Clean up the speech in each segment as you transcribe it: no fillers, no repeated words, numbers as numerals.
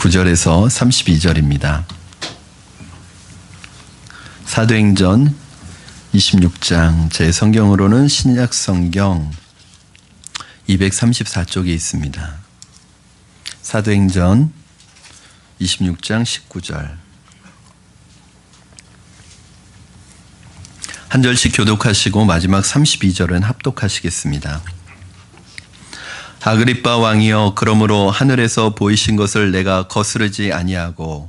29절에서 32절입니다. 사도행전 26장, 제 성경으로는 신약 성경 234쪽에 있습니다. 사도행전 26장 19절. 한 절씩 교독하시고 마지막 32절은 합독하시겠습니다. 아그리빠 왕이여, 그러므로 하늘에서 보이신 것을 내가 거스르지 아니하고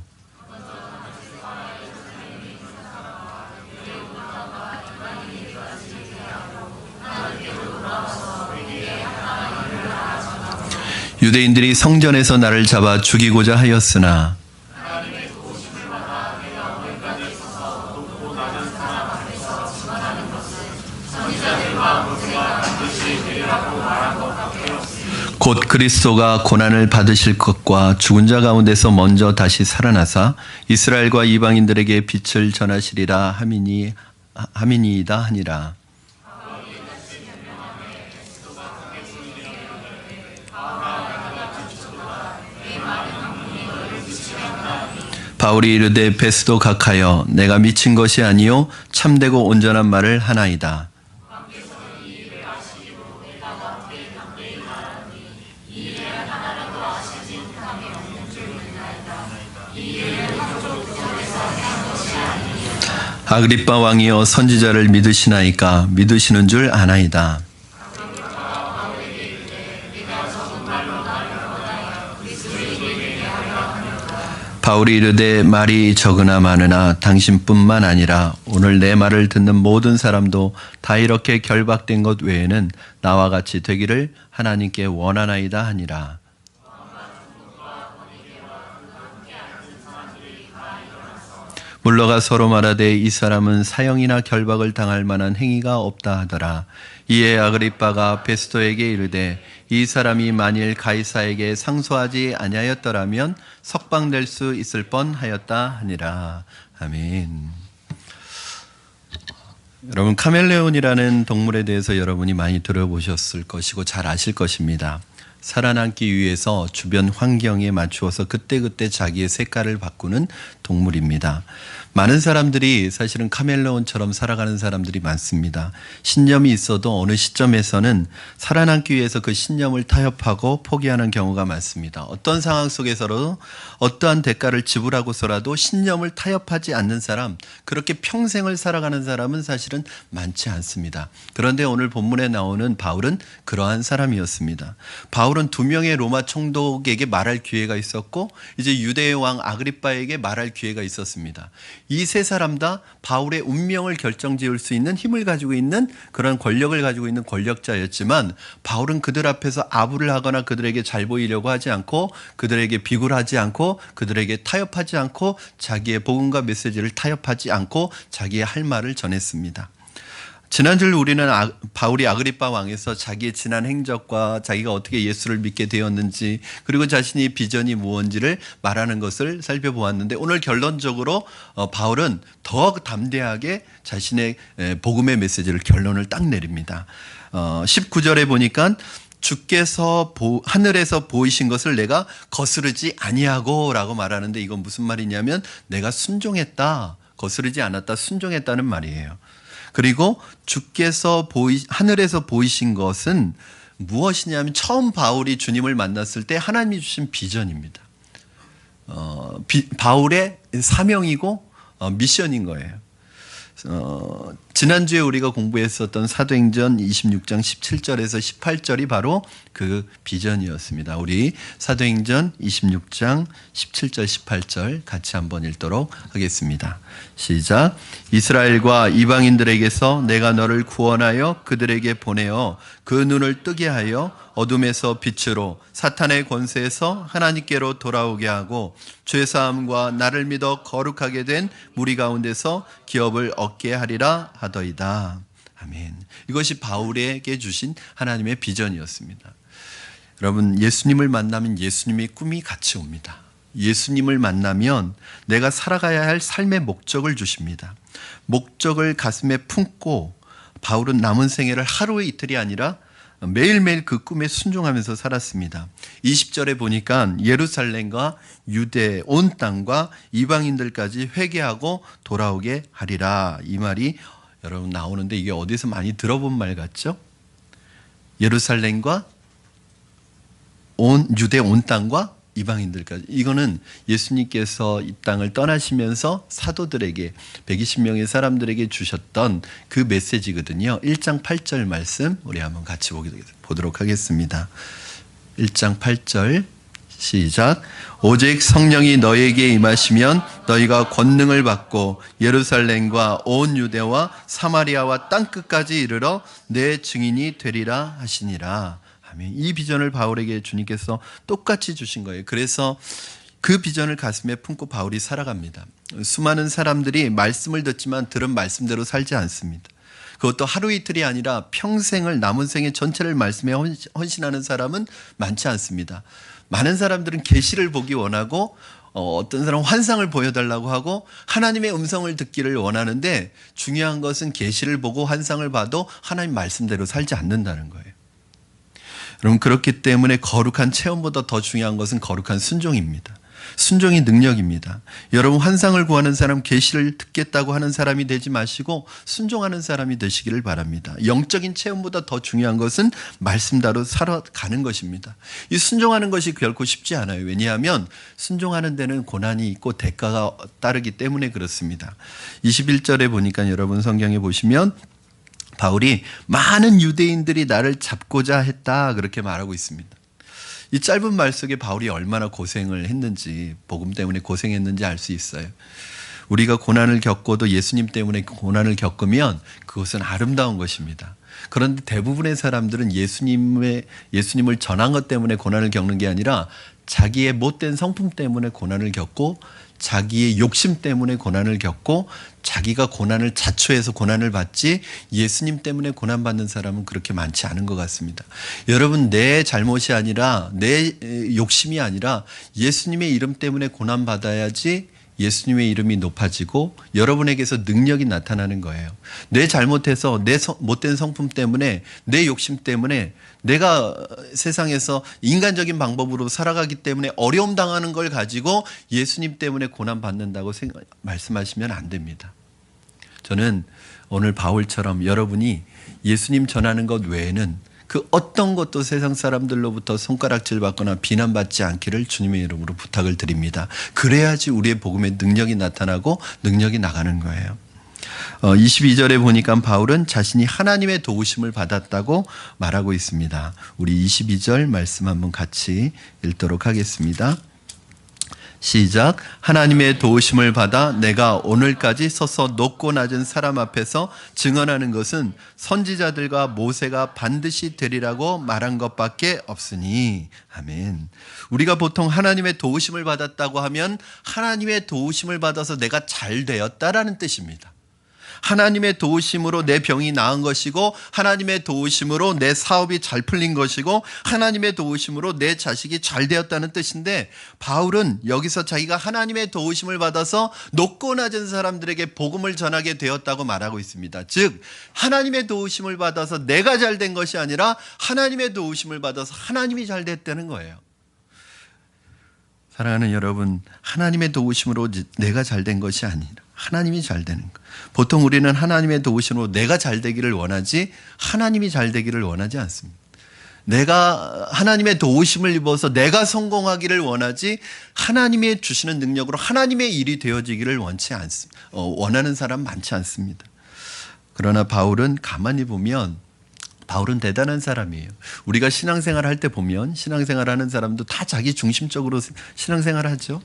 유대인들이 성전에서 나를 잡아 죽이고자 하였으나 곧 그리스도가 고난을 받으실 것과 죽은 자 가운데서 먼저 다시 살아나사 이스라엘과 이방인들에게 빛을 전하시리라 함이니이다 하니라. 바울이 이르되 베스도 각하여, 내가 미친 것이 아니요 참되고 온전한 말을 하나이다. 아그리빠 왕이여, 선지자를 믿으시나이까? 믿으시는 줄 아나이다. 바울이 이르되 말이 적으나 많으나 당신뿐만 아니라 오늘 내 말을 듣는 모든 사람도 다 이렇게 결박된 것 외에는 나와 같이 되기를 하나님께 원하나이다 하니라. 물러가 서로 말하되 이 사람은 사형이나 결박을 당할 만한 행위가 없다 하더라. 이에 아그리빠가 베스도에게 이르되 이 사람이 만일 가이사에게 상소하지 아니하였더라면 석방될 수 있을 뻔하였다 하니라. 아멘. 여러분, 카멜레온이라는 동물에 대해서 여러분이 많이 들어보셨을 것이고 잘 아실 것입니다. 살아남기 위해서 주변 환경에 맞추어서 그때그때 자기의 색깔을 바꾸는 동물입니다. 많은 사람들이 사실은 카멜레온처럼 살아가는 사람들이 많습니다. 신념이 있어도 어느 시점에서는 살아남기 위해서 그 신념을 타협하고 포기하는 경우가 많습니다. 어떤 상황 속에서도 어떠한 대가를 지불하고서라도 신념을 타협하지 않는 사람, 그렇게 평생을 살아가는 사람은 사실은 많지 않습니다. 그런데 오늘 본문에 나오는 바울은 그러한 사람이었습니다. 바울은 2명의 로마 총독에게 말할 기회가 있었고 이제 유대의 왕 아그리빠에게 말할 기회가 있었습니다. 이 세 사람 다 바울의 운명을 결정지을 수 있는 힘을 가지고 있는 그런 권력을 가지고 있는 권력자였지만 바울은 그들 앞에서 아부를 하거나 그들에게 잘 보이려고 하지 않고 그들에게 비굴하지 않고 그들에게 타협하지 않고 자기의 복음과 메시지를 타협하지 않고 자기의 할 말을 전했습니다. 지난주에 우리는 바울이 아그리빠 왕에서 자기의 지난 행적과 자기가 어떻게 예수를 믿게 되었는지 그리고 자신의 비전이 무엇인지를 말하는 것을 살펴보았는데 오늘 결론적으로 바울은 더 담대하게 자신의 복음의 메시지를 결론을 딱 내립니다. 19절에 보니까 주께서 하늘에서 보이신 것을 내가 거스르지 아니하고 라고 말하는데 이건 무슨 말이냐면 내가 순종했다, 거스르지 않았다, 순종했다는 말이에요. 그리고 주께서 하늘에서 보이신 것은 무엇이냐면 처음 바울이 주님을 만났을 때 하나님이 주신 비전입니다. 바울의 사명이고 미션인 거예요. 지난주에 우리가 공부했었던 사도행전 26장 17절에서 18절이 바로 그 비전이었습니다. 우리 사도행전 26장 17절 18절 같이 한번 읽도록 하겠습니다. 시작. 이스라엘과 이방인들에게서 내가 너를 구원하여 그들에게 보내어 그 눈을 뜨게 하여 어둠에서 빛으로 사탄의 권세에서 하나님께로 돌아오게 하고 죄사함과 나를 믿어 거룩하게 된 무리 가운데서 기업을 얻게 하리라 하더이다. 아멘. 이것이 바울에게 주신 하나님의 비전이었습니다. 여러분, 예수님을 만나면 예수님의 꿈이 같이 옵니다. 예수님을 만나면 내가 살아가야 할 삶의 목적을 주십니다. 목적을 가슴에 품고 바울은 남은 생애를 하루 이틀이 아니라 매일매일 그 꿈에 순종하면서 살았습니다. 20절에 보니까 예루살렘과 유대 온 땅과 이방인들까지 회개하고 돌아오게 하리라. 이 말이 여러분 나오는데 이게 어디서 많이 들어본 말 같죠? 예루살렘과 유대 온 땅과 이방인들까지. 이거는 예수님께서 이 땅을 떠나시면서 사도들에게 120명의 사람들에게 주셨던 그 메시지거든요. 1장 8절 말씀 우리 한번 같이 보도록 하겠습니다. 1장 8절 시작. 오직 성령이 너에게 임하시면 너희가 권능을 받고 예루살렘과 온 유대와 사마리아와 땅끝까지 이르러 내 증인이 되리라 하시니라. 아멘. 이 비전을 바울에게 주님께서 똑같이 주신 거예요. 그래서 그 비전을 가슴에 품고 바울이 살아갑니다. 수많은 사람들이 말씀을 듣지만 들은 말씀대로 살지 않습니다. 그것도 하루 이틀이 아니라 평생을 남은 생의 전체를 말씀에 헌신하는 사람은 많지 않습니다. 많은 사람들은 계시를 보기 원하고 어떤 사람은 환상을 보여달라고 하고 하나님의 음성을 듣기를 원하는데 중요한 것은 계시를 보고 환상을 봐도 하나님 말씀대로 살지 않는다는 거예요. 여러분 그렇기 때문에 거룩한 체험보다 더 중요한 것은 거룩한 순종입니다. 순종이 능력입니다. 여러분 환상을 구하는 사람, 계시를 듣겠다고 하는 사람이 되지 마시고 순종하는 사람이 되시기를 바랍니다. 영적인 체험보다 더 중요한 것은 말씀대로 살아가는 것입니다. 이 순종하는 것이 결코 쉽지 않아요. 왜냐하면 순종하는 데는 고난이 있고 대가가 따르기 때문에 그렇습니다. 21절에 보니까 여러분 성경에 보시면 바울이 많은 유대인들이 나를 잡고자 했다 그렇게 말하고 있습니다. 이 짧은 말 속에 바울이 얼마나 고생을 했는지, 복음 때문에 고생했는지 알 수 있어요. 우리가 고난을 겪고도 예수님 때문에 고난을 겪으면 그것은 아름다운 것입니다. 그런데 대부분의 사람들은 예수님을 전한 것 때문에 고난을 겪는 게 아니라 자기의 못된 성품 때문에 고난을 겪고 자기의 욕심 때문에 고난을 겪고 자기가 고난을 자초해서 고난을 받지 예수님 때문에 고난받는 사람은 그렇게 많지 않은 것 같습니다. 여러분 내 잘못이 아니라 내 욕심이 아니라 예수님의 이름 때문에 고난받아야지 예수님의 이름이 높아지고 여러분에게서 능력이 나타나는 거예요. 내 잘못해서 내 못된 성품 때문에 내 욕심 때문에 내가 세상에서 인간적인 방법으로 살아가기 때문에 어려움 당하는 걸 가지고 예수님 때문에 고난받는다고 말씀하시면 안 됩니다. 저는 오늘 바울처럼 여러분이 예수님 전하는 것 외에는 그 어떤 것도 세상 사람들로부터 손가락질 받거나 비난받지 않기를 주님의 이름으로 부탁을 드립니다. 그래야지 우리의 복음의 능력이 나타나고 능력이 나가는 거예요. 22절에 보니까 바울은 자신이 하나님의 도우심을 받았다고 말하고 있습니다. 우리 22절 말씀 한번 같이 읽도록 하겠습니다. 시작. 하나님의 도우심을 받아 내가 오늘까지 서서 높고 낮은 사람 앞에서 증언하는 것은 선지자들과 모세가 반드시 되리라고 말한 것밖에 없으니. 아멘. 우리가 보통 하나님의 도우심을 받았다고 하면 하나님의 도우심을 받아서 내가 잘 되었다라는 뜻입니다. 하나님의 도우심으로 내 병이 나은 것이고 하나님의 도우심으로 내 사업이 잘 풀린 것이고 하나님의 도우심으로 내 자식이 잘 되었다는 뜻인데 바울은 여기서 자기가 하나님의 도우심을 받아서 높고 낮은 사람들에게 복음을 전하게 되었다고 말하고 있습니다. 즉 하나님의 도우심을 받아서 내가 잘 된 것이 아니라 하나님의 도우심을 받아서 하나님이 잘 됐다는 거예요. 사랑하는 여러분, 하나님의 도우심으로 내가 잘 된 것이 아니라 하나님이 잘 되는 것. 보통 우리는 하나님의 도우심으로 내가 잘 되기를 원하지 하나님이 잘 되기를 원하지 않습니다. 내가 하나님의 도우심을 입어서 내가 성공하기를 원하지 하나님의 주시는 능력으로 하나님의 일이 되어지기를 원하는 사람 많지 않습니다. 그러나 바울은 가만히 보면 바울은 대단한 사람이에요. 우리가 신앙생활 할 때 보면 신앙생활 하는 사람도 다 자기 중심적으로 신앙생활 하죠.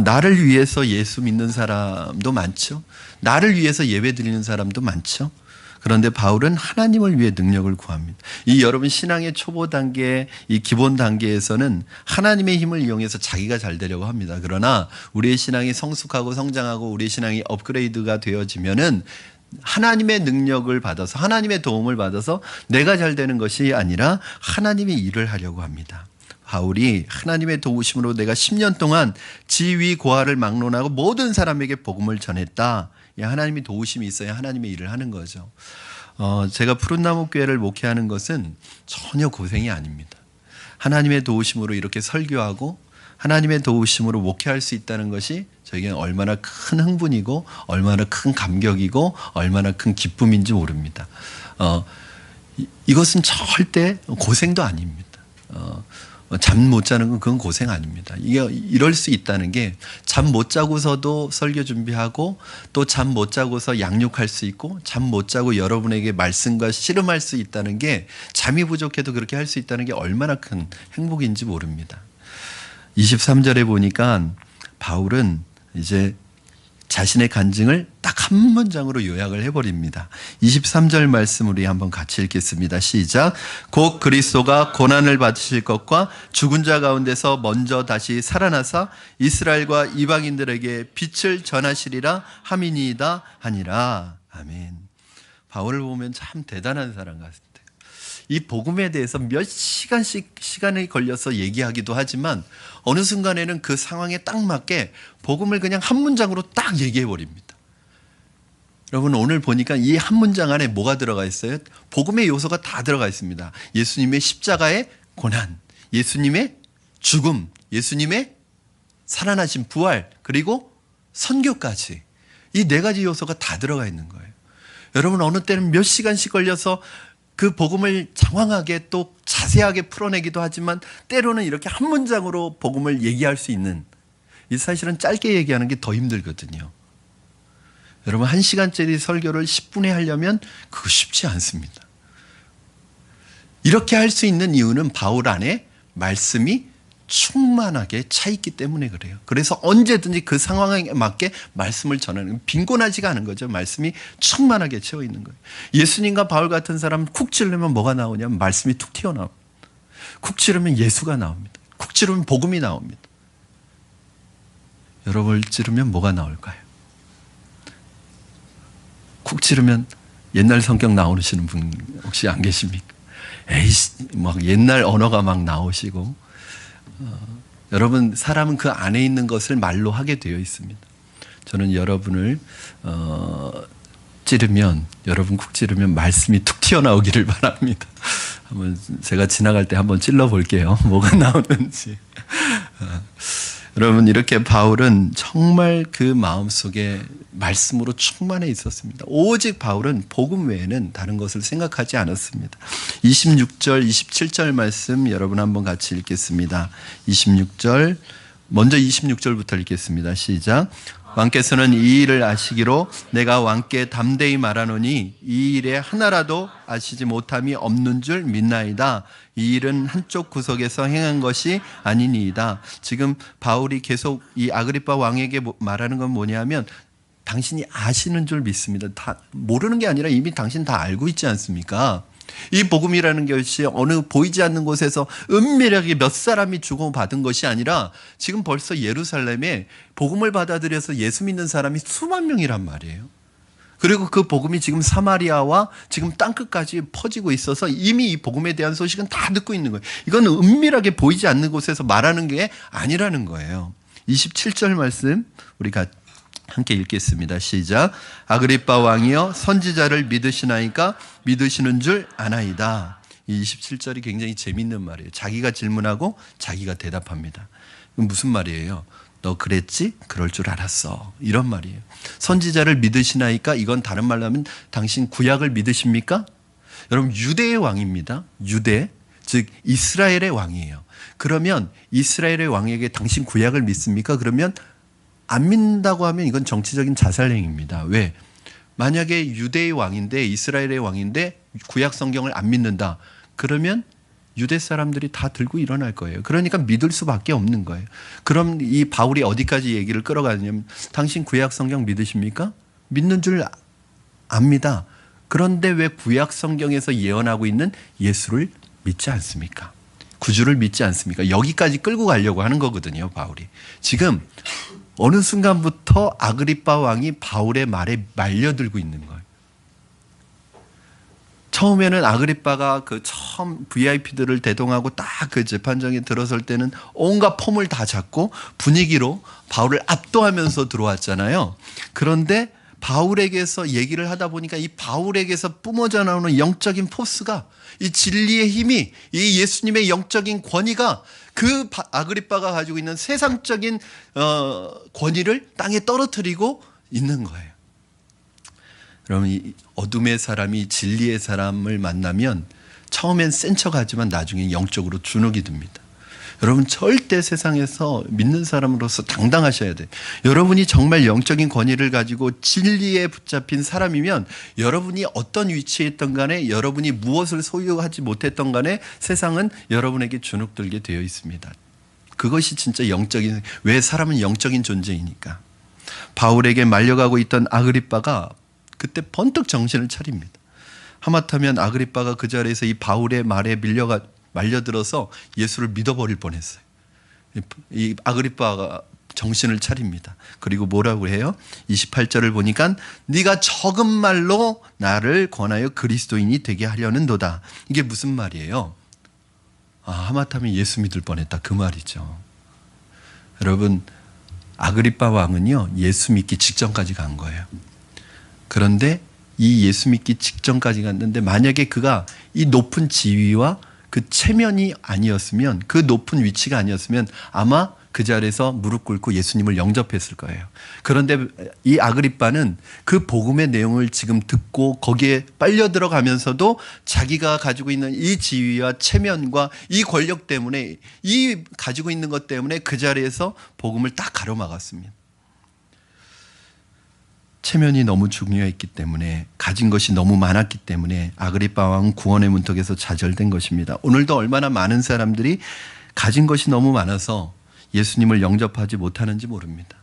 나를 위해서 예수 믿는 사람도 많죠. 나를 위해서 예배 드리는 사람도 많죠. 그런데 바울은 하나님을 위해 능력을 구합니다. 이 여러분 신앙의 초보 단계, 이 기본 단계에서는 하나님의 힘을 이용해서 자기가 잘 되려고 합니다. 그러나 우리의 신앙이 성숙하고 성장하고 우리의 신앙이 업그레이드가 되어지면은 하나님의 능력을 받아서 하나님의 도움을 받아서 내가 잘 되는 것이 아니라 하나님의 일을 하려고 합니다. 바울이 하나님의 도우심으로 내가 10년 동안 지위 고하를 막론하고 모든 사람에게 복음을 전했다. 하나님의 도우심이 있어야 하나님의 일을 하는 거죠. 제가 푸른나무 교회를 목회하는 것은 전혀 고생이 아닙니다. 하나님의 도우심으로 이렇게 설교하고 하나님의 도우심으로 목회할 수 있다는 것이 저에게는 얼마나 큰 흥분이고 얼마나 큰 감격이고 얼마나 큰 기쁨인지 모릅니다. 이것은 절대 고생도 아닙니다. 잠 못 자는 건 그건 고생 아닙니다. 이럴 수 있다는 게 잠 못 자고서도 설교 준비하고 또 잠 못 자고서 양육할 수 있고 잠 못 자고 여러분에게 말씀과 씨름할 수 있다는 게 잠이 부족해도 그렇게 할 수 있다는 게 얼마나 큰 행복인지 모릅니다. 23절에 보니까 바울은 이제 자신의 간증을 딱 한 문장으로 요약을 해버립니다. 23절 말씀 우리 한번 같이 읽겠습니다. 시작. 곧 그리스도가 고난을 받으실 것과 죽은 자 가운데서 먼저 다시 살아나사 이스라엘과 이방인들에게 빛을 전하시리라 함이니이다 하니라. 아멘. 바울을 보면 참 대단한 사람 같아요. 이 복음에 대해서 몇 시간씩 시간이 걸려서 얘기하기도 하지만 어느 순간에는 그 상황에 딱 맞게 복음을 그냥 한 문장으로 딱 얘기해 버립니다. 여러분 오늘 보니까 이 한 문장 안에 뭐가 들어가 있어요? 복음의 요소가 다 들어가 있습니다. 예수님의 십자가의 고난, 예수님의 죽음, 예수님의 살아나신 부활, 그리고 선교까지 이 네 가지 요소가 다 들어가 있는 거예요. 여러분 어느 때는 몇 시간씩 걸려서 그 복음을 장황하게 또 자세하게 풀어내기도 하지만 때로는 이렇게 한 문장으로 복음을 얘기할 수 있는, 이 사실은 짧게 얘기하는 게 더 힘들거든요. 여러분 1시간짜리 설교를 10분에 하려면 그거 쉽지 않습니다. 이렇게 할 수 있는 이유는 바울 안에 말씀이 충만하게 차 있기 때문에 그래요. 그래서 언제든지 그 상황에 맞게 말씀을 전하는, 빈곤하지가 않은 거죠. 말씀이 충만하게 채워 있는 거예요. 예수님과 바울 같은 사람 쿡 찌르면 뭐가 나오냐면 말씀이 툭 튀어나옵니다. 쿡 찌르면 예수가 나옵니다. 쿡 찌르면 복음이 나옵니다. 여러분을 찌르면 뭐가 나올까요? 쿡 찌르면 옛날 성경 나오시는 분 혹시 안 계십니까? 에이씨, 막 옛날 언어가 막 나오시고, 여러분 사람은 그 안에 있는 것을 말로 하게 되어 있습니다. 저는 여러분을 찌르면, 여러분 쿡 찌르면 말씀이 툭 튀어나오기를 바랍니다. 한번 제가 지나갈 때 한번 찔러 볼게요. 뭐가 나오는지. 여러분 이렇게 바울은 정말 그 마음속에 말씀으로 충만해 있었습니다. 오직 바울은 복음 외에는 다른 것을 생각하지 않았습니다. 26절, 27절 말씀 여러분 한번 같이 읽겠습니다. 26절, 먼저 26절부터 읽겠습니다. 시작. 왕께서는 이 일을 아시기로 내가 왕께 담대히 말하노니 이 일에 하나라도 아시지 못함이 없는 줄 믿나이다. 이 일은 한쪽 구석에서 행한 것이 아니니이다. 지금 바울이 계속 이 아그리빠 왕에게 말하는 건 뭐냐면 당신이 아시는 줄 믿습니다. 다 모르는 게 아니라 이미 당신 다 알고 있지 않습니까? 이 복음이라는 것이 어느 보이지 않는 곳에서 은밀하게 몇 사람이 주고받은 것이 아니라 지금 벌써 예루살렘에 복음을 받아들여서 예수 믿는 사람이 수만 명이란 말이에요. 그리고 그 복음이 지금 사마리아와 지금 땅끝까지 퍼지고 있어서 이미 이 복음에 대한 소식은 다 듣고 있는 거예요. 이건 은밀하게 보이지 않는 곳에서 말하는 게 아니라는 거예요. 27절 말씀 우리가 함께 읽겠습니다. 시작. 아그리빠 왕이여 선지자를 믿으시나이까? 믿으시는 줄 아나이다. 이 27절이 굉장히 재밌는 말이에요. 자기가 질문하고 자기가 대답합니다. 이건 무슨 말이에요? 너 그랬지? 그럴 줄 알았어. 이런 말이에요. 선지자를 믿으시나이까? 이건 다른 말로 하면 당신 구약을 믿으십니까? 여러분 유대의 왕입니다. 유대, 즉 이스라엘의 왕이에요. 그러면 이스라엘의 왕에게 당신 구약을 믿습니까? 그러면 안 믿는다고 하면 이건 정치적인 자살행위입니다. 왜? 만약에 유대의 왕인데 이스라엘의 왕인데 구약 성경을 안 믿는다. 그러면 유대 사람들이 다 들고 일어날 거예요. 그러니까 믿을 수밖에 없는 거예요. 그럼 이 바울이 어디까지 얘기를 끌어가냐면 당신 구약 성경 믿으십니까? 믿는 줄 압니다. 그런데 왜 구약 성경에서 예언하고 있는 예수를 믿지 않습니까? 구주를 믿지 않습니까? 여기까지 끌고 가려고 하는 거거든요. 바울이. 지금 어느 순간부터 아그리빠 왕이 바울의 말에 말려들고 있는 거예요. 처음에는 아그리빠가 그 처음 VIP들을 대동하고 딱 그 재판장에 들어설 때는 온갖 폼을 다 잡고 분위기로 바울을 압도하면서 들어왔잖아요. 그런데 바울에게서 얘기를 하다 보니까 이 바울에게서 뿜어져 나오는 영적인 포스가, 이 진리의 힘이, 이 예수님의 영적인 권위가 그 아그리빠가 가지고 있는 세상적인 권위를 땅에 떨어뜨리고 있는 거예요. 여러분, 이 어둠의 사람이 진리의 사람을 만나면 처음엔 센 척하지만 나중에 영적으로 주눅이 듭니다. 여러분, 절대 세상에서 믿는 사람으로서 당당하셔야 돼요. 여러분이 정말 영적인 권위를 가지고 진리에 붙잡힌 사람이면 여러분이 어떤 위치에 있던 간에, 여러분이 무엇을 소유하지 못했던 간에 세상은 여러분에게 주눅들게 되어 있습니다. 그것이 진짜 왜 사람은 영적인 존재이니까. 바울에게 말려가고 있던 아그리빠가 그때 번뜩 정신을 차립니다. 하마터면 아그리빠가 그 자리에서 이 바울의 말에 말려들어서 예수를 믿어버릴 뻔했어요. 이 아그리빠가 정신을 차립니다. 그리고 뭐라고 해요? 28절을 보니까 네가 적은 말로 나를 권하여 그리스도인이 되게 하려는도다. 이게 무슨 말이에요? 하마터면 예수 믿을 뻔했다, 그 말이죠. 여러분, 아그리빠 왕은요, 예수 믿기 직전까지 간 거예요. 그런데 이 예수 믿기 직전까지 갔는데, 만약에 그가 이 높은 지위와 그 체면이 아니었으면, 그 높은 위치가 아니었으면 아마 그 자리에서 무릎 꿇고 예수님을 영접했을 거예요. 그런데 이 아그리빠는 그 복음의 내용을 지금 듣고 거기에 빨려 들어가면서도 자기가 가지고 있는 이 지위와 체면과 이 권력 때문에, 이 가지고 있는 것 때문에 그 자리에서 복음을 딱 가로막았습니다. 체면이 너무 중요했기 때문에, 가진 것이 너무 많았기 때문에 아그리빠 왕은 구원의 문턱에서 좌절된 것입니다. 오늘도 얼마나 많은 사람들이 가진 것이 너무 많아서 예수님을 영접하지 못하는지 모릅니다.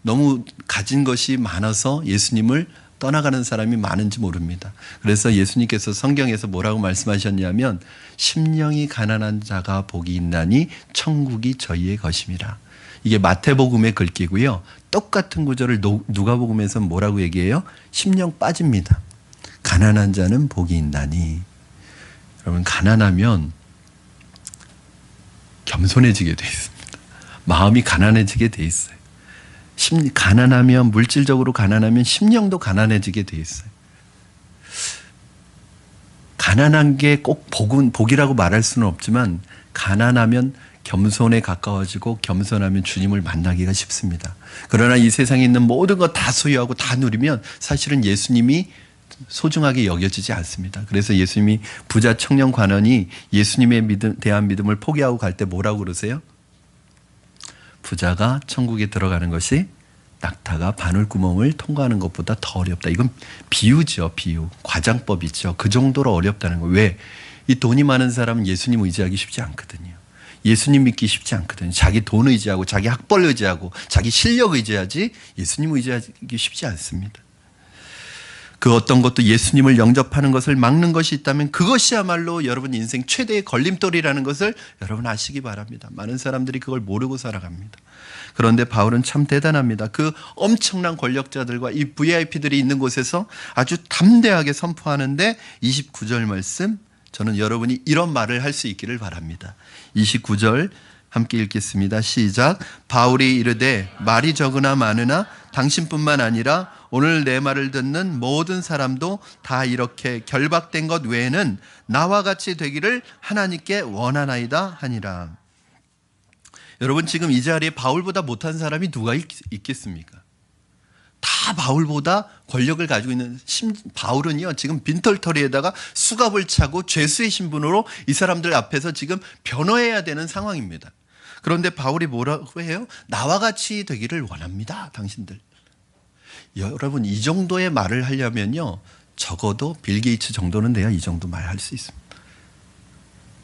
너무 가진 것이 많아서 예수님을 떠나가는 사람이 많은지 모릅니다. 그래서 예수님께서 성경에서 뭐라고 말씀하셨냐면, 심령이 가난한 자가 복이 있나니 천국이 저희의 것임이라. 이게 마태복음의 글귀고요. 똑같은 구절을 누가복음에서 뭐라고 얘기해요? 심령 빠집니다. 가난한 자는 복이 있나니. 여러분, 가난하면 겸손해지게 돼 있습니다. 마음이 가난해지게 돼 있어요. 가난하면, 물질적으로 가난하면 심령도 가난해지게 돼 있어요. 가난한 게 꼭 복이라고 말할 수는 없지만, 가난하면 겸손에 가까워지고, 겸손하면 주님을 만나기가 쉽습니다. 그러나 이 세상에 있는 모든 것 다 소유하고 다 누리면 사실은 예수님이 소중하게 여겨지지 않습니다. 그래서 예수님이 부자 청년 관원이 예수님에 대한 믿음을 포기하고 갈 때 뭐라고 그러세요? 부자가 천국에 들어가는 것이 낙타가 바늘구멍을 통과하는 것보다 더 어렵다. 이건 비유죠, 비유. 과장법이죠. 그 정도로 어렵다는 거예요. 왜? 이 돈이 많은 사람은 예수님 의지하기 쉽지 않거든요. 예수님 믿기 쉽지 않거든요. 자기 돈 의지하고, 자기 학벌 의지하고, 자기 실력 의지하지 예수님 의지하기 쉽지 않습니다. 그 어떤 것도 예수님을 영접하는 것을 막는 것이 있다면 그것이야말로 여러분 인생 최대의 걸림돌이라는 것을 여러분 아시기 바랍니다. 많은 사람들이 그걸 모르고 살아갑니다. 그런데 바울은 참 대단합니다. 그 엄청난 권력자들과 이 VIP들이 있는 곳에서 아주 담대하게 선포하는데, 29절 말씀, 저는 여러분이 이런 말을 할 수 있기를 바랍니다. 29절 함께 읽겠습니다. 시작. 바울이 이르되 말이 적으나 많으나 당신뿐만 아니라 오늘 내 말을 듣는 모든 사람도 다 이렇게 결박된 것 외에는 나와 같이 되기를 하나님께 원하나이다 하니라. 여러분, 지금 이 자리에 바울보다 못한 사람이 누가 있겠습니까? 다 바울보다 권력을 가지고 있는, 바울은요 지금 빈털터리에다가 수갑을 차고 죄수의 신분으로 이 사람들 앞에서 지금 변호해야 되는 상황입니다. 그런데 바울이 뭐라고 해요? 나와 같이 되기를 원합니다, 당신들. 여러분, 이 정도의 말을 하려면요 적어도 빌 게이츠 정도는 돼야 이 정도 말할 수 있습니다.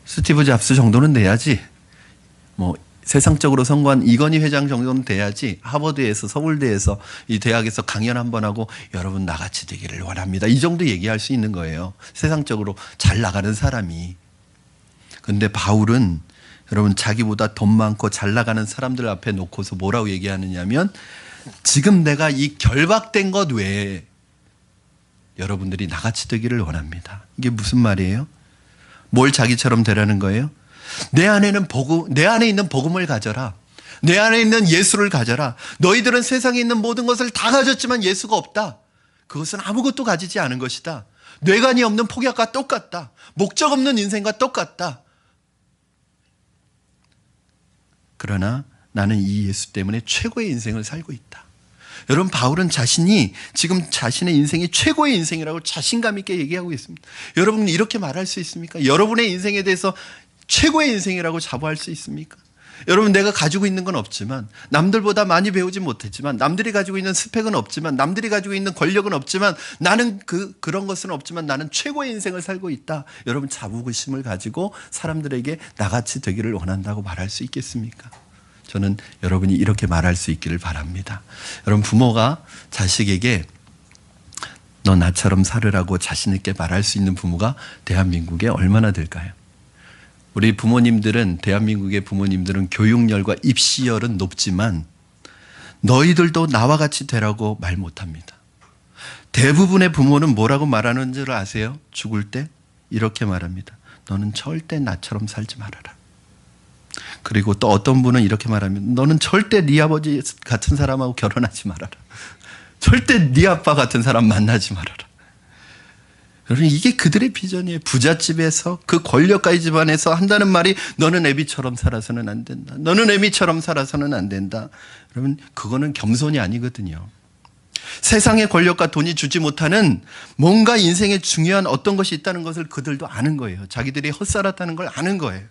스티브 잡스 정도는 돼야지, 세상적으로 성공한 이건희 회장 정도는 돼야지, 하버드에서, 서울대에서, 이 대학에서 강연 한번 하고 여러분 나같이 되기를 원합니다, 이 정도 얘기할 수 있는 거예요, 세상적으로 잘 나가는 사람이. 그런데 바울은 여러분 자기보다 돈 많고 잘 나가는 사람들 앞에 놓고서 뭐라고 얘기하느냐면, 지금 내가 이 결박된 것 외에 여러분들이 나같이 되기를 원합니다. 이게 무슨 말이에요? 뭘 자기처럼 되라는 거예요? 내 안에 있는 복음을 가져라. 내 안에 있는 예수를 가져라. 너희들은 세상에 있는 모든 것을 다 가졌지만 예수가 없다. 그것은 아무것도 가지지 않은 것이다. 뇌관이 없는 폭약과 똑같다. 목적 없는 인생과 똑같다. 그러나 나는 이 예수 때문에 최고의 인생을 살고 있다. 여러분, 바울은 자신이 지금 자신의 인생이 최고의 인생이라고 자신감 있게 얘기하고 있습니다. 여러분, 이렇게 말할 수 있습니까? 여러분의 인생에 대해서 최고의 인생이라고 자부할 수 있습니까? 여러분, 내가 가지고 있는 건 없지만, 남들보다 많이 배우지 못했지만, 남들이 가지고 있는 스펙은 없지만, 남들이 가지고 있는 권력은 없지만, 나는 그런 것은 없지만 나는 최고의 인생을 살고 있다. 여러분, 자부심을 가지고 사람들에게 나같이 되기를 원한다고 말할 수 있겠습니까? 저는 여러분이 이렇게 말할 수 있기를 바랍니다. 여러분, 부모가 자식에게 너 나처럼 살으라고 자신 있게 말할 수 있는 부모가 대한민국에 얼마나 될까요? 우리 부모님들은, 대한민국의 부모님들은 교육열과 입시열은 높지만 너희들도 나와 같이 되라고 말 못합니다. 대부분의 부모는 뭐라고 말하는 줄 아세요? 죽을 때 이렇게 말합니다. 너는 절대 나처럼 살지 말아라. 그리고 또 어떤 분은 이렇게 말하면 너는 절대 네 아버지 같은 사람하고 결혼하지 말아라. 절대 네 아빠 같은 사람 만나지 말아라. 여러분, 이게 그들의 비전이에요. 부잣집에서 그 권력가의 집안에서 한다는 말이 너는 애비처럼 살아서는 안 된다. 너는 애미처럼 살아서는 안 된다. 여러분, 그거는 겸손이 아니거든요. 세상의 권력과 돈이 주지 못하는 뭔가 인생에 중요한 어떤 것이 있다는 것을 그들도 아는 거예요. 자기들이 헛살았다는 걸 아는 거예요.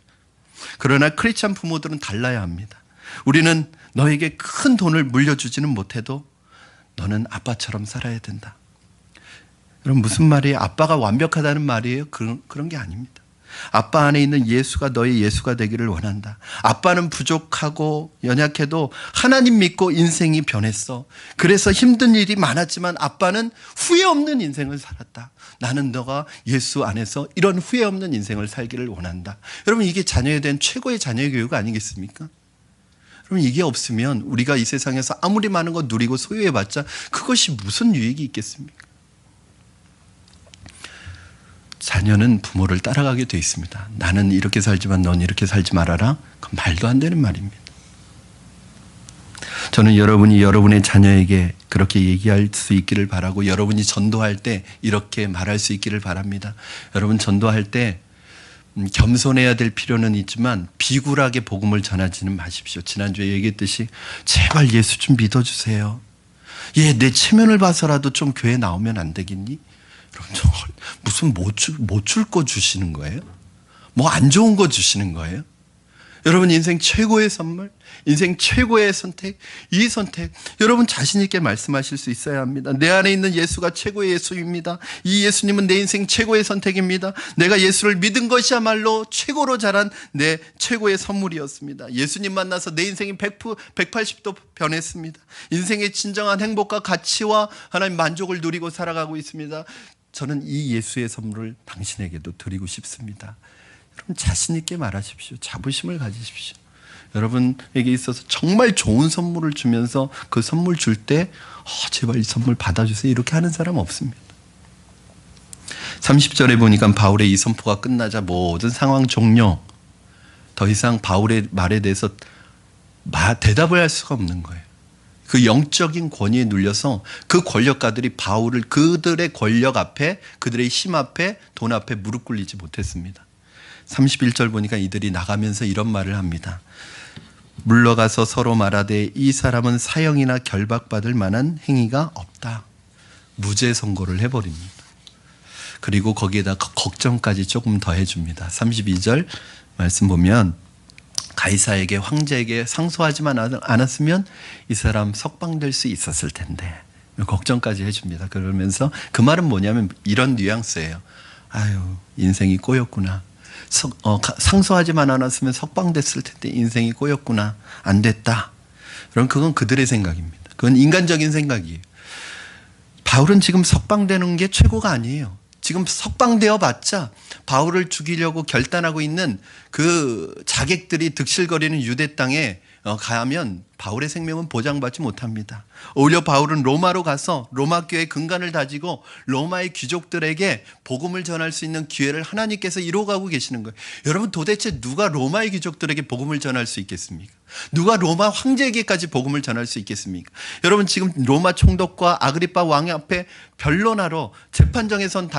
그러나 크리스찬 부모들은 달라야 합니다. 우리는 너에게 큰 돈을 물려주지는 못해도 너는 아빠처럼 살아야 된다. 여러분, 무슨 말이에요? 아빠가 완벽하다는 말이에요? 그런 게 아닙니다. 아빠 안에 있는 예수가 너의 예수가 되기를 원한다. 아빠는 부족하고 연약해도 하나님 믿고 인생이 변했어. 그래서 힘든 일이 많았지만 아빠는 후회 없는 인생을 살았다. 나는 너가 예수 안에서 이런 후회 없는 인생을 살기를 원한다. 여러분, 이게 자녀에 대한 최고의 자녀의 교육 아니겠습니까? 여러분, 이게 없으면 우리가 이 세상에서 아무리 많은 거 누리고 소유해봤자 그것이 무슨 유익이 있겠습니까? 자녀는 부모를 따라가게 돼 있습니다. 나는 이렇게 살지만 넌 이렇게 살지 말아라. 그건 말도 안 되는 말입니다. 저는 여러분이 여러분의 자녀에게 그렇게 얘기할 수 있기를 바라고, 여러분이 전도할 때 이렇게 말할 수 있기를 바랍니다. 여러분, 전도할 때 겸손해야 될 필요는 있지만 비굴하게 복음을 전하지는 마십시오. 지난주에 얘기했듯이 제발 예수 좀 믿어주세요. 내 체면을 봐서라도 좀 교회 나오면 안 되겠니? 여러분, 무슨 못 줄 거 주시는 거예요? 뭐 안 좋은 거 주시는 거예요? 여러분, 인생 최고의 선물, 인생 최고의 선택, 이 선택 여러분 자신 있게 말씀하실 수 있어야 합니다. 내 안에 있는 예수가 최고의 예수입니다. 이 예수님은 내 인생 최고의 선택입니다. 내가 예수를 믿은 것이야말로 최고로 자란 내 최고의 선물이었습니다. 예수님 만나서 내 인생이 180도 변했습니다. 인생의 진정한 행복과 가치와 하나님 만족을 누리고 살아가고 있습니다. 저는 이 예수의 선물을 당신에게도 드리고 싶습니다. 여러분, 자신 있게 말하십시오. 자부심을 가지십시오. 여러분에게 있어서 정말 좋은 선물을 주면서 그 선물 줄 때 제발 이 선물 받아주세요 이렇게 하는 사람 없습니다. 30절에 보니까 바울의 이 선포가 끝나자 모든 상황 종료. 더 이상 바울의 말에 대해서 대답을 할 수가 없는 거예요. 그 영적인 권위에 눌려서 그 권력가들이 바울을 그들의 권력 앞에, 그들의 힘 앞에, 돈 앞에 무릎 꿇리지 못했습니다. 31절 보니까 이들이 나가면서 이런 말을 합니다. 물러가서 서로 말하되 이 사람은 사형이나 결박받을 만한 행위가 없다. 무죄 선고를 해버립니다. 그리고 거기에다 걱정까지 조금 더 해줍니다. 32절 말씀 보면 가이사에게, 황제에게 상소하지만 않았으면 이 사람 석방될 수 있었을 텐데 걱정까지 해줍니다. 그러면서 그 말은 뭐냐면 이런 뉘앙스예요. 아유, 인생이 꼬였구나. 상소하지만 않았으면 석방됐을 텐데 인생이 꼬였구나. 안 됐다. 그럼 그건 그들의 생각입니다. 그건 인간적인 생각이에요. 바울은 지금 석방되는 게 최고가 아니에요. 지금 석방되어 봤자 바울을 죽이려고 결단하고 있는 그 자객들이 득실거리는 유대 땅에 가면 바울의 생명은 보장받지 못합니다. 오히려 바울은 로마로 가서 로마 교회 근간을 다지고 로마의 귀족들에게 복음을 전할 수 있는 기회를 하나님께서 이루어가고 계시는 거예요. 여러분, 도대체 누가 로마의 귀족들에게 복음을 전할 수 있겠습니까? 누가 로마 황제에게까지 복음을 전할 수 있겠습니까? 여러분, 지금 로마 총독과 아그리파 왕 앞에 변론하러 재판정에선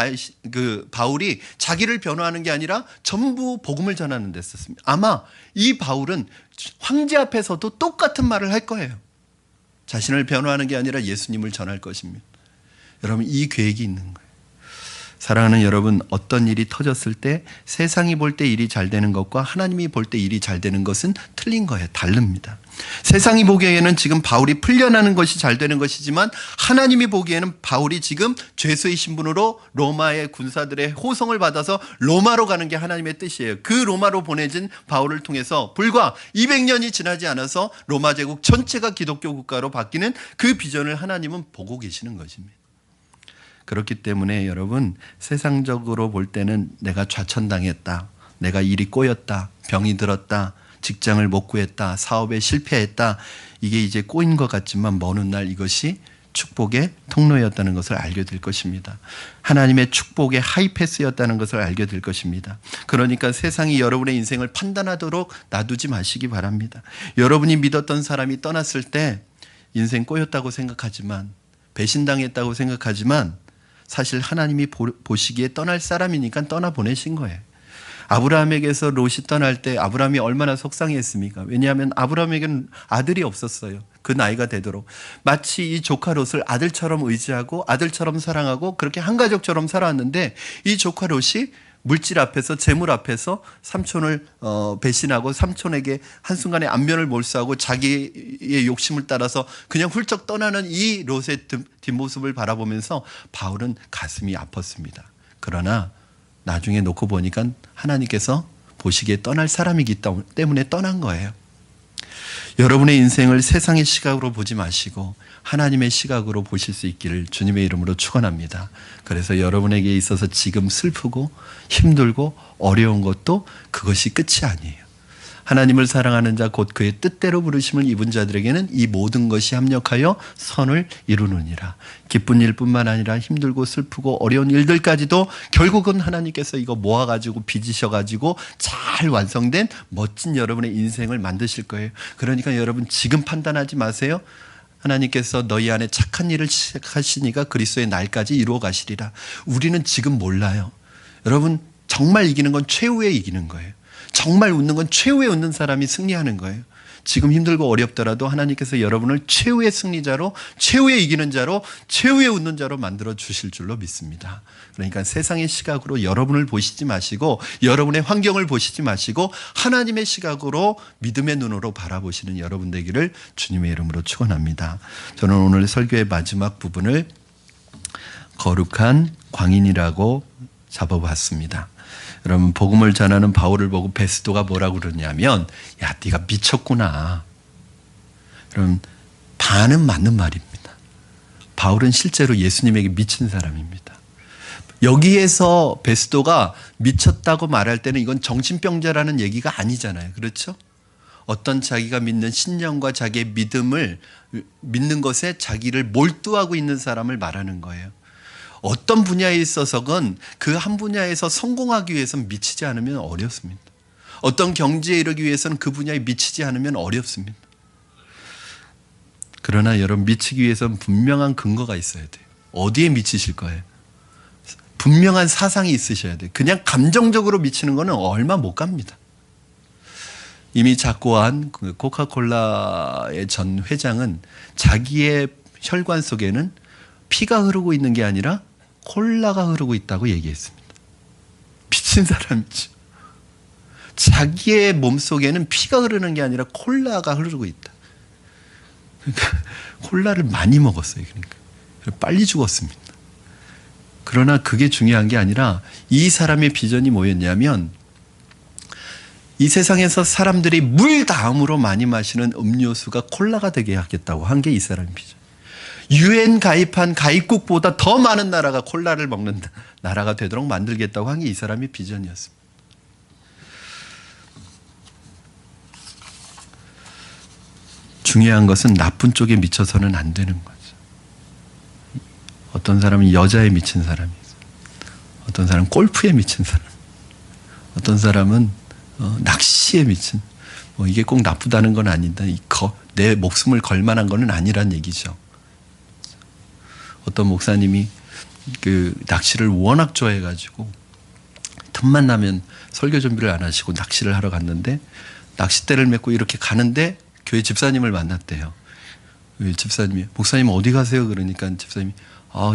바울이 자기를 변호하는 게 아니라 전부 복음을 전하는 데 썼습니다. 아마 이 바울은 황제 앞에서도 똑같은 말을 할 거예요. 자신을 변호하는 게 아니라 예수님을 전할 것입니다. 여러분, 이 계획이 있는 거예요. 사랑하는 여러분, 어떤 일이 터졌을 때 세상이 볼 때 일이 잘 되는 것과 하나님이 볼 때 일이 잘 되는 것은 틀린 거예요. 다릅니다. 세상이 보기에는 지금 바울이 풀려나는 것이 잘 되는 것이지만 하나님이 보기에는 바울이 지금 죄수의 신분으로 로마의 군사들의 호송을 받아서 로마로 가는 게 하나님의 뜻이에요. 그 로마로 보내진 바울을 통해서 불과 200년이 지나지 않아서 로마 제국 전체가 기독교 국가로 바뀌는 그 비전을 하나님은 보고 계시는 것입니다. 그렇기 때문에 여러분, 세상적으로 볼 때는 내가 좌천당했다, 내가 일이 꼬였다, 병이 들었다, 직장을 못 구했다, 사업에 실패했다, 이게 이제 꼬인 것 같지만 먼 훗날 이것이 축복의 통로였다는 것을 알게 될 것입니다. 하나님의 축복의 하이패스였다는 것을 알게 될 것입니다. 그러니까 세상이 여러분의 인생을 판단하도록 놔두지 마시기 바랍니다. 여러분이 믿었던 사람이 떠났을 때 인생 꼬였다고 생각하지만, 배신당했다고 생각하지만 사실 하나님이 보시기에 떠날 사람이니까 떠나보내신 거예요. 아브라함에게서 롯이 떠날 때 아브라함이 얼마나 속상했습니까? 왜냐하면 아브라함에게는 아들이 없었어요. 그 나이가 되도록. 마치 이 조카 롯을 아들처럼 의지하고 아들처럼 사랑하고 그렇게 한 가족처럼 살아왔는데, 이 조카 롯이 물질 앞에서, 재물 앞에서 삼촌을 배신하고 삼촌에게 한순간에 안면을 몰수하고 자기의 욕심을 따라서 그냥 훌쩍 떠나는 이 롯의 뒷모습을 바라보면서 바울은 가슴이 아팠습니다. 그러나 나중에 놓고 보니까 하나님께서 보시기에 떠날 사람이기 때문에 떠난 거예요. 여러분의 인생을 세상의 시각으로 보지 마시고 하나님의 시각으로 보실 수 있기를 주님의 이름으로 축원합니다. 그래서 여러분에게 있어서 지금 슬프고 힘들고 어려운 것도 그것이 끝이 아니에요. 하나님을 사랑하는 자 곧 그의 뜻대로 부르심을 입은 자들에게는 이 모든 것이 합력하여 선을 이루느니라. 기쁜 일뿐만 아니라 힘들고 슬프고 어려운 일들까지도 결국은 하나님께서 이거 모아가지고 빚으셔가지고 잘 완성된 멋진 여러분의 인생을 만드실 거예요. 그러니까 여러분, 지금 판단하지 마세요. 하나님께서 너희 안에 착한 일을 시작하시니까 그리스도의 날까지 이루어 가시리라. 우리는 지금 몰라요. 여러분, 정말 이기는 건 최후에 이기는 거예요. 정말 웃는 건 최후에 웃는 사람이 승리하는 거예요. 지금 힘들고 어렵더라도 하나님께서 여러분을 최후의 승리자로, 최후의 이기는 자로, 최후의 웃는 자로 만들어 주실 줄로 믿습니다. 그러니까 세상의 시각으로 여러분을 보시지 마시고, 여러분의 환경을 보시지 마시고 하나님의 시각으로 믿음의 눈으로 바라보시는 여러분 되기를 주님의 이름으로 축원합니다. 저는 오늘 설교의 마지막 부분을 거룩한 광인이라고 잡아봤습니다. 여러분, 복음을 전하는 바울을 보고 베스도가 뭐라고 그러냐면, 야, 네가 미쳤구나. 여러분, 반은 맞는 말입니다. 바울은 실제로 예수님에게 미친 사람입니다. 여기에서 베스도가 미쳤다고 말할 때는 이건 정신병자라는 얘기가 아니잖아요. 그렇죠? 어떤 자기가 믿는 신념과 자기의 믿음을 믿는 것에 자기를 몰두하고 있는 사람을 말하는 거예요. 어떤 분야에 있어서건 그 한 분야에서 성공하기 위해서는 미치지 않으면 어렵습니다. 어떤 경지에 이르기 위해서는 그 분야에 미치지 않으면 어렵습니다. 그러나 여러분, 미치기 위해서는 분명한 근거가 있어야 돼요. 어디에 미치실 거예요? 분명한 사상이 있으셔야 돼요. 그냥 감정적으로 미치는 거는 얼마 못 갑니다. 이미 작고한 그 코카콜라의 전 회장은 자기의 혈관 속에는 피가 흐르고 있는 게 아니라 콜라가 흐르고 있다고 얘기했습니다. 미친 사람이죠. 자기의 몸속에는 피가 흐르는 게 아니라 콜라가 흐르고 있다. 그러니까 콜라를 많이 먹었어요. 그러니까 빨리 죽었습니다. 그러나 그게 중요한 게 아니라 이 사람의 비전이 뭐였냐면, 이 세상에서 사람들이 물 다음으로 많이 마시는 음료수가 콜라가 되게 하겠다고 한 게 이 사람의 비전. UN 가입한 가입국보다 더 많은 나라가 콜라를 먹는 나라가 되도록 만들겠다고 한 게 이 사람의 비전이었습니다. 중요한 것은 나쁜 쪽에 미쳐서는 안 되는 거죠. 어떤 사람은 여자에 미친 사람이 있어요. 어떤 사람은 골프에 미친 사람, 어떤 사람은 낚시에 미친. 이게 꼭 나쁘다는 건 아니다. 내 목숨을 걸 만한 거는 아니란 얘기죠. 어떤 목사님이 그 낚시를 워낙 좋아해가지고 틈만 나면 설교 준비를 안 하시고 낚시를 하러 갔는데, 낚싯대를 메고 이렇게 가는데 교회 집사님을 만났대요. 집사님이 목사님 어디 가세요? 그러니까 집사님이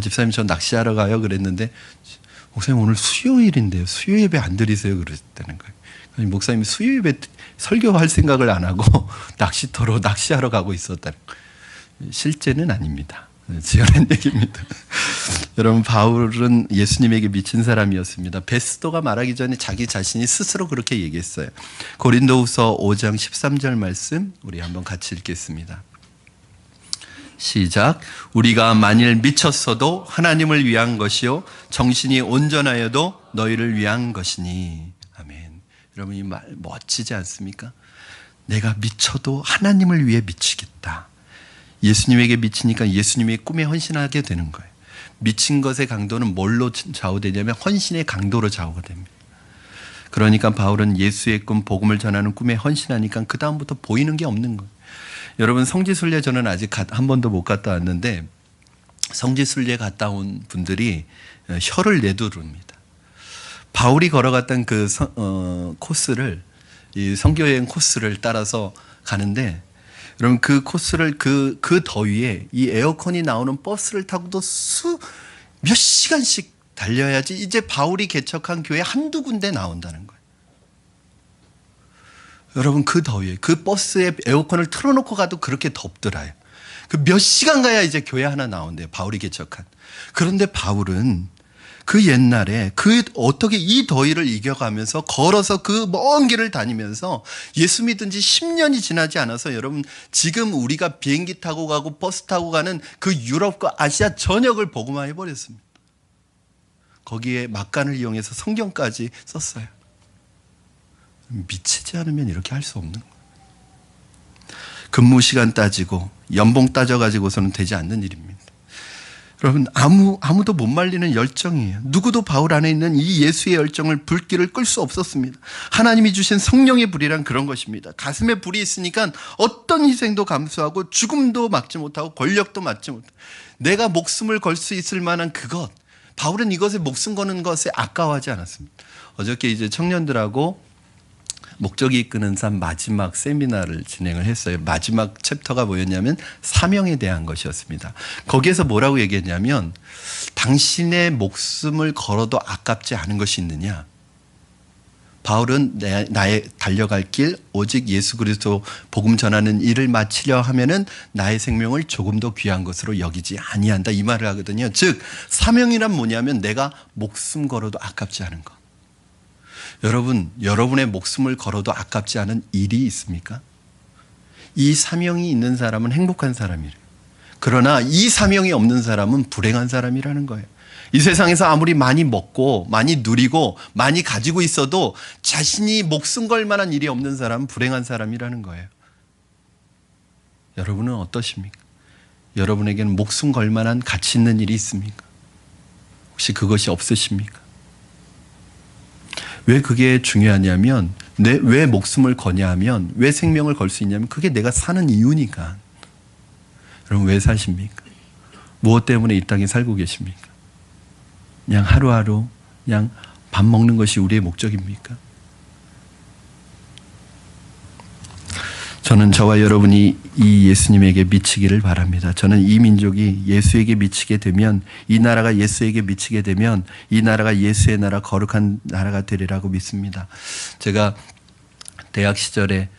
집사님 저 낚시하러 가요. 그랬는데 목사님 오늘 수요일인데요. 수요 예배 안 드리세요? 그랬다는 거예요. 목사님이 수요 예배 설교할 생각을 안 하고 낚시터로 낚시하러 가고 있었다는 거예요. 실제는 아닙니다. 지어낸 얘기입니다. 여러분, 바울은 예수님에게 미친 사람이었습니다. 베스도가 말하기 전에 자기 자신이 스스로 그렇게 얘기했어요. 고린도후서 5장 13절 말씀 우리 한번 같이 읽겠습니다. 시작. 우리가 만일 미쳤어도 하나님을 위한 것이요 정신이 온전하여도 너희를 위한 것이니. 아멘. 여러분, 이 말 멋지지 않습니까? 내가 미쳐도 하나님을 위해 미치겠다. 예수님에게 미치니까 예수님의 꿈에 헌신하게 되는 거예요. 미친 것의 강도는 뭘로 좌우되냐면 헌신의 강도로 좌우가 됩니다. 그러니까 바울은 예수의 꿈, 복음을 전하는 꿈에 헌신하니까 그 다음부터 보이는 게 없는 거예요. 여러분, 성지순례 저는 아직 한 번도 못 갔다 왔는데, 성지순례 갔다 온 분들이 혀를 내두릅니다. 바울이 걸어갔던 그 코스를, 이 선교여행 코스를 따라서 가는데, 여러분, 그 코스를 그 더위에 이 에어컨이 나오는 버스를 타고도 몇 시간씩 달려야지 이제 바울이 개척한 교회 한두 군데 나온다는 거예요. 여러분, 그 더위에 그 버스에 에어컨을 틀어놓고 가도 그렇게 덥더라요. 그 몇 시간 가야 이제 교회 하나 나온대요. 바울이 개척한. 그런데 바울은 그 옛날에 어떻게 이 더위를 이겨가면서 걸어서 그 먼 길을 다니면서 예수 믿은 지 10년이 지나지 않아서, 여러분, 지금 우리가 비행기 타고 가고 버스 타고 가는 그 유럽과 아시아 전역을 복음화해 버렸습니다. 거기에 막간을 이용해서 성경까지 썼어요. 미치지 않으면 이렇게 할 수 없는 거예요. 근무 시간 따지고 연봉 따져가지고서는 되지 않는 일입니다. 여러분, 아무도 못 말리는 열정이에요. 누구도 바울 안에 있는 이 예수의 열정을, 불길을 끌 수 없었습니다. 하나님이 주신 성령의 불이란 그런 것입니다. 가슴에 불이 있으니까 어떤 희생도 감수하고 죽음도 막지 못하고 권력도 막지 못하고 내가 목숨을 걸 수 있을 만한 그것, 바울은 이것에 목숨 거는 것에 아까워하지 않았습니다. 어저께 이제 청년들하고 목적이 이끄는 삶 마지막 세미나를 진행을 했어요. 마지막 챕터가 뭐였냐면 사명에 대한 것이었습니다. 거기에서 뭐라고 얘기했냐면, 당신의 목숨을 걸어도 아깝지 않은 것이 있느냐? 바울은 나의 달려갈 길 오직 예수 그리스도 복음 전하는 일을 마치려 하면은 나의 생명을 조금 더 귀한 것으로 여기지 아니한다, 이 말을 하거든요. 즉 사명이란 뭐냐면 내가 목숨 걸어도 아깝지 않은 것. 여러분, 여러분의 목숨을 걸어도 아깝지 않은 일이 있습니까? 이 사명이 있는 사람은 행복한 사람이래요. 그러나 이 사명이 없는 사람은 불행한 사람이라는 거예요. 이 세상에서 아무리 많이 먹고 많이 누리고 많이 가지고 있어도 자신이 목숨 걸 만한 일이 없는 사람은 불행한 사람이라는 거예요. 여러분은 어떠십니까? 여러분에게는 목숨 걸 만한 가치 있는 일이 있습니까? 혹시 그것이 없으십니까? 왜 그게 중요하냐면, 왜 목숨을 거냐 하면, 왜 생명을 걸 수 있냐면 그게 내가 사는 이유니까. 여러분, 왜 사십니까? 무엇 때문에 이 땅에 살고 계십니까? 그냥 하루하루 그냥 밥 먹는 것이 우리의 목적입니까? 저는 저와 여러분이 이 예수님에게 미치기를 바랍니다. 저는 이 민족이 예수에게 미치게 되면, 이 나라가 예수에게 미치게 되면 이 나라가 예수의 나라, 거룩한 나라가 되리라고 믿습니다. 제가 대학 시절에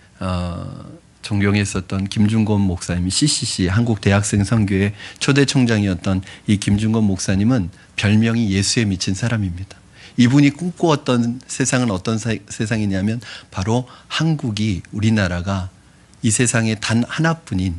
존경했었던 김중건 목사님이 CCC 한국 대학생 선교회 초대 총장이었던 이 김중건 목사님은 별명이 예수에 미친 사람입니다. 이분이 꿈꾸었던 세상은 어떤 세상이냐면 바로 한국이, 우리나라가 이 세상에 단 하나뿐인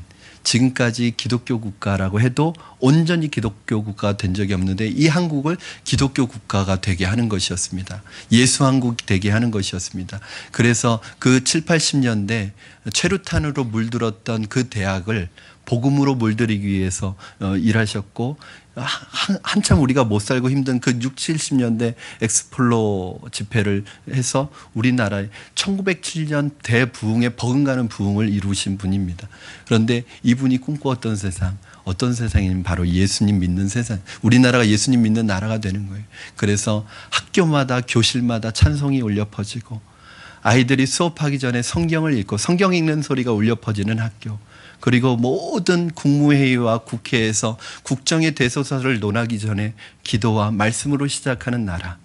지금까지 기독교 국가라고 해도 온전히 기독교 국가가 된 적이 없는데 이 한국을 기독교 국가가 되게 하는 것이었습니다. 예수 한국이 되게 하는 것이었습니다. 그래서 그 7, 80년대 최루탄으로 물들었던 그 대학을 복음으로 물들이기 위해서 일하셨고, 한참 우리가 못 살고 힘든 그 6, 70년대 엑스플로 집회를 해서 우리나라에 1907년 대부흥에 버금가는 부흥을 이루신 분입니다. 그런데 이분이 꿈꾸었던 세상, 어떤 세상이냐면 바로 예수님 믿는 세상, 우리나라가 예수님 믿는 나라가 되는 거예요. 그래서 학교마다 교실마다 찬송이 울려 퍼지고, 아이들이 수업하기 전에 성경을 읽고 성경 읽는 소리가 울려 퍼지는 학교, 그리고 모든 국무회의와 국회에서 국정의 대소사를 논하기 전에 기도와 말씀으로 시작하는 나라,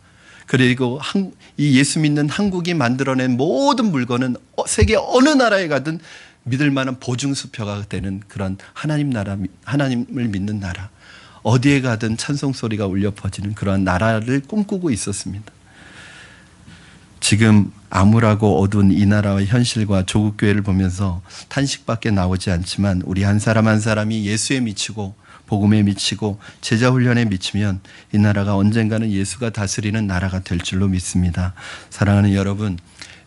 그리고 이 예수 믿는 한국이 만들어낸 모든 물건은 세계 어느 나라에 가든 믿을 만한 보증수표가 되는 그런 하나님 나라, 하나님을 믿는 나라, 어디에 가든 찬송 소리가 울려 퍼지는 그런 나라를 꿈꾸고 있었습니다. 지금 암울하고 어두운 이 나라의 현실과 조국교회를 보면서 탄식밖에 나오지 않지만, 우리 한 사람 한 사람이 예수에 미치고 복음에 미치고 제자훈련에 미치면 이 나라가 언젠가는 예수가 다스리는 나라가 될 줄로 믿습니다. 사랑하는 여러분,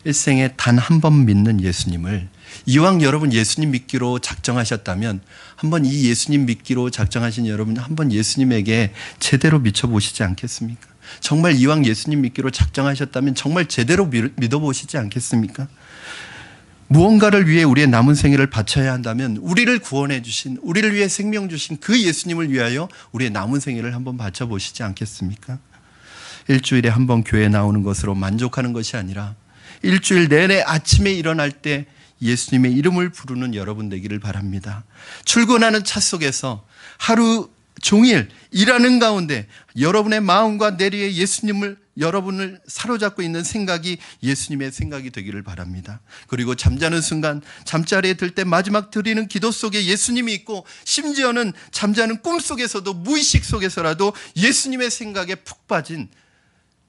일생에 단 한 번 믿는 예수님을, 이왕 여러분 예수님 믿기로 작정하셨다면 한번 이 예수님 믿기로 작정하신 여러분, 한번 예수님에게 제대로 미쳐보시지 않겠습니까? 정말 이왕 예수님 믿기로 작정하셨다면 정말 제대로 믿어보시지 않겠습니까? 무언가를 위해 우리의 남은 생애를 바쳐야 한다면 우리를 구원해 주신, 우리를 위해 생명 주신 그 예수님을 위하여 우리의 남은 생애를 한번 바쳐보시지 않겠습니까? 일주일에 한 번 교회에 나오는 것으로 만족하는 것이 아니라 일주일 내내 아침에 일어날 때 예수님의 이름을 부르는 여러분 되기를 바랍니다. 출근하는 차 속에서 하루 종일 일하는 가운데 여러분의 마음과 내리에 예수님을, 여러분을 사로잡고 있는 생각이 예수님의 생각이 되기를 바랍니다. 그리고 잠자는 순간, 잠자리에 들 때 마지막 드리는 기도 속에 예수님이 있고, 심지어는 잠자는 꿈 속에서도, 무의식 속에서라도 예수님의 생각에 푹 빠진,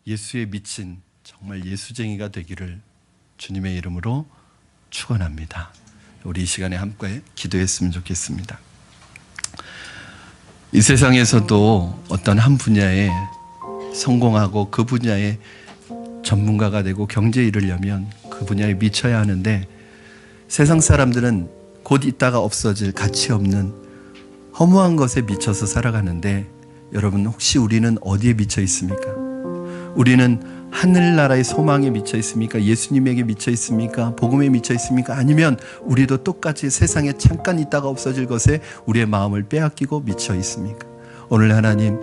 예수에 미친 정말 예수쟁이가 되기를 주님의 이름으로 축원합니다. 우리 이 시간에 함께 기도했으면 좋겠습니다. 이 세상에서도 어떤 한 분야에 성공하고 그 분야의 전문가가 되고 경제에 이르려면 그 분야에 미쳐야 하는데, 세상 사람들은 곧 있다가 없어질 가치 없는 허무한 것에 미쳐서 살아가는데, 여러분 혹시 우리는 어디에 미쳐 있습니까? 우리는 하늘나라의 소망에 미쳐 있습니까? 예수님에게 미쳐 있습니까? 복음에 미쳐 있습니까? 아니면 우리도 똑같이 세상에 잠깐 있다가 없어질 것에 우리의 마음을 빼앗기고 미쳐 있습니까? 오늘 하나님,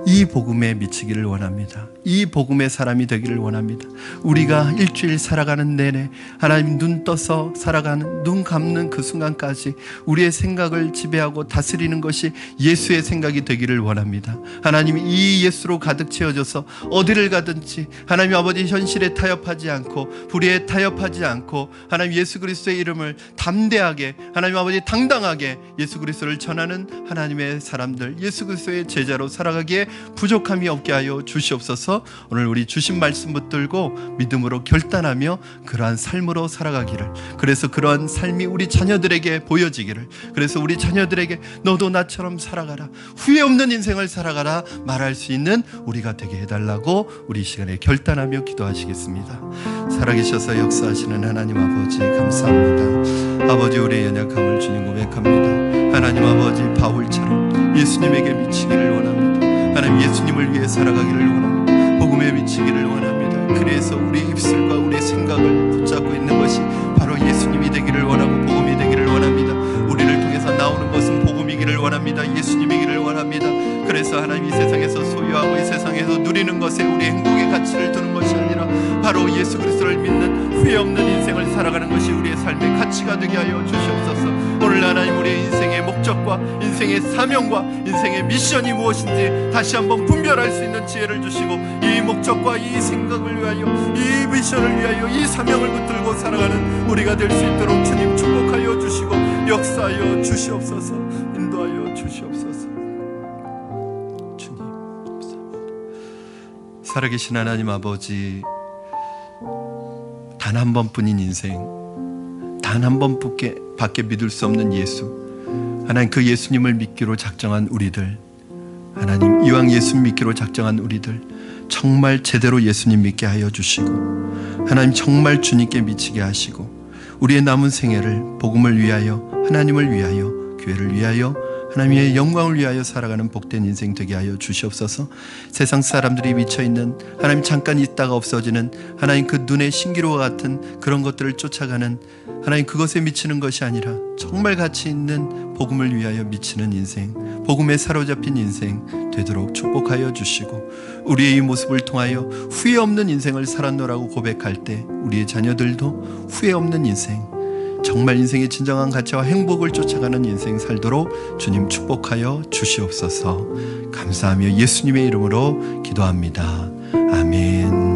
이 복음에 미치기를 원합니다. 이 복음의 사람이 되기를 원합니다. 우리가 일주일 살아가는 내내 하나님 눈 떠서 살아가는, 눈 감는 그 순간까지 우리의 생각을 지배하고 다스리는 것이 예수의 생각이 되기를 원합니다. 하나님, 이 예수로 가득 채워져서 어디를 가든지 하나님 아버지 현실에 타협하지 않고, 불의에 타협하지 않고, 하나님 예수 그리스도의 이름을 담대하게, 하나님 아버지 당당하게 예수 그리스도를 전하는 하나님의 사람들, 예수 그리스도의 제자로 살아가기에 부족함이 없게 하여 주시옵소서. 오늘 우리 주신 말씀 붙들고 믿음으로 결단하며 그러한 삶으로 살아가기를, 그래서 그러한 삶이 우리 자녀들에게 보여지기를, 그래서 우리 자녀들에게 너도 나처럼 살아가라, 후회 없는 인생을 살아가라 말할 수 있는 우리가 되게 해달라고 우리 이 시간에 결단하며 기도하시겠습니다. 살아계셔서 역사하시는 하나님 아버지 감사합니다. 아버지, 우리의 연약함을 주님 고백합니다. 하나님 아버지, 바울처럼 예수님에게 미치기를 원합니다. 하나님, 예수님을 위해 살아가기를 원합니다. 복음에 미치기를 원합니다. 그래서 우리 입술과 우리 생각을 붙잡고 있는 것이 바로 예수님이 되기를 원하고 복음이 되기를 원합니다. 우리를 통해서 나오는 것은 복음이기를 원합니다. 예수님이기를 원합니다. 그래서 하나님, 이 세상에서 소유하고 이 세상에서 누리는 것에 우리 행복의 가치를 두는 것이 아니라 바로 예수 그리스도를 믿는 후회 없는 인생을 살아가는 것이 우리의 삶의 가치가 되게 하여 주시옵소서. 오늘 하나님, 우리의 인생의 목적과 인생의 사명과 인생의 미션이 무엇인지 다시 한번 분별할 수 있는 지혜를 주시고, 이 목적과 이 생각을 위하여, 이 미션을 위하여, 이 사명을 붙들고 살아가는 우리가 될 수 있도록 주님 축복하여 주시고 역사하여 주시옵소서. 인도하여 주시옵소서. 주님 감사합니다. 살아계신 하나님 아버지, 단 한 번뿐인 인생, 단 한 번밖에 믿을 수 없는 예수, 하나님, 그 예수님을 믿기로 작정한 우리들, 하나님, 이왕 예수 믿기로 작정한 우리들 정말 제대로 예수님 믿게 하여 주시고, 하나님 정말 주님께 미치게 하시고, 우리의 남은 생애를 복음을 위하여, 하나님을 위하여, 교회를 위하여, 하나님의 영광을 위하여 살아가는 복된 인생 되게 하여 주시옵소서. 세상 사람들이 미쳐있는, 하나님 잠깐 있다가 없어지는, 하나님 그 눈의 신기루와 같은 그런 것들을 쫓아가는, 하나님 그것에 미치는 것이 아니라 정말 가치 있는 복음을 위하여 미치는 인생, 복음에 사로잡힌 인생 되도록 축복하여 주시고, 우리의 이 모습을 통하여 후회 없는 인생을 살았노라고 고백할 때 우리의 자녀들도 후회 없는 인생, 정말 인생의 진정한 가치와 행복을 쫓아가는 인생 살도록 주님 축복하여 주시옵소서. 감사하며 예수님의 이름으로 기도합니다. 아멘.